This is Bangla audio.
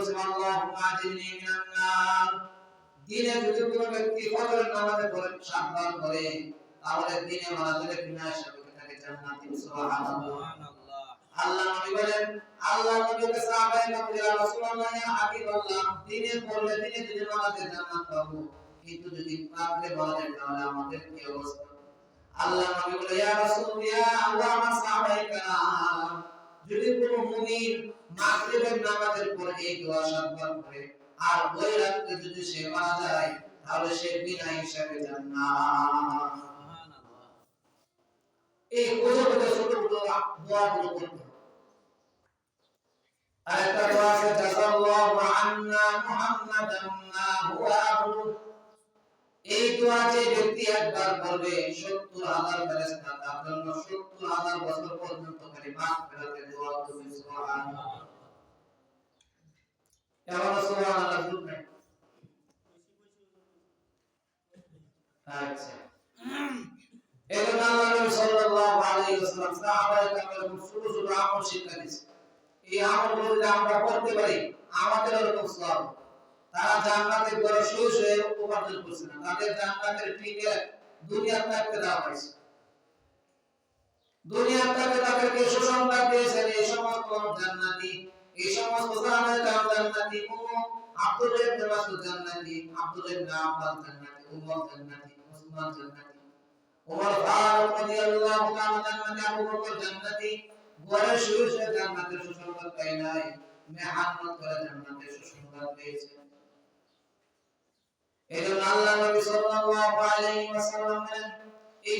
বলছেন আল্লাহুম্মা আজিরনি মিনান নার। দিনে যদি কোনো ব্যক্তি ফজরের নামাজে পড়ে সাতবার পড়ে তাহলে দিনে মারা গেলে বিনাশ হবে তাকে জান্নাতে। সুবহানাল্লাহ। আল্লাহ নবী বলেন, আল্লাহ নবীকে সাহাবায়ে কেরাম ইয়া রাসূলুল্লাহ ইয়া হাবিবাল্লাহ, দিনে পড়লে দিনে যদি নামাজে জান্নাত পাবো, কিন্তু যদি রাতে পড়ে তাহলে আমাদের কি অবস্থা? আল্লাহ নবী বলে, ইয়া রাসূল ইয়া আল্লাহ আমার সাহাবায়ে কেরাম, যদি কোনো মুমিন মাগরিবের নামাজের পরে এই দোয়া সাতবার পড়ে আর ওই রাতে যদি সে মারা যায় তাহলে সে বিনা হিসাবে জান্নাত। সুবহানাল্লাহ। এই কোজা ছোট ছোট দোয়াগুলো করতে। আরেকটা দোয়া আছে, জাযাল্লাহু আন্না মুহাম্মাদান মা হুয়া আহলু। এই দোয়া যে ব্যক্তি একবার পড়বে ৭০,০০০ ফেরেশতা তার জন্য ৭০,০০০ বছর পর্যন্ত খালি মাগফিরাতের দোয়া করবে। সুবহানাল্লাহ। কেমন সুবহানাল্লাহ বলবেন? আচ্ছা, এজন্য আল্লাহ নবী সাল্লাল্লাহু আলাইহি ওয়াসাল্লাম সাহাবায়ে কেরামকে ছোট ছোট আমল শিক্ষা দিয়েছেন। এই আমলগুলো যদি আমরা করতে পারি আমাদের এরকম সওয়াব। তারা জান্নাতে বড় সুযোগ উপার্জন করছে না, তাদের জান্নাতের টিকিট দুনিয়ার থাকতে দেওয়া হয়েছে। দুনিয়ার থাকতে তাদেরকে সুসংবাদ দিয়েছেন এই সমস্ত জান্নাতি, এই সমস্ত জান্নাতি, আব্দুল্লাহ ইবনে মাসউদ জান্নাতি, আব্দুল্লাহ ইবনে আব্বাস জান্নাতি, উমর জান্নাতি, উসমান জান্নাতি, ওমর ফারুক রাদিয়াল্লাহু তাআলা জান্নাতি, আবু বকর জান্নাতি। বড় সুযোগ জান্নাতের সুসংবাদ পায় নাই, মেহনত করে জান্নাতের সুসংবাদ পেয়েছে। এজন্য আল্লাহ নবী সাল্লাল্লাহু আলাইহি ওয়াসাল্লাম বলেন, এই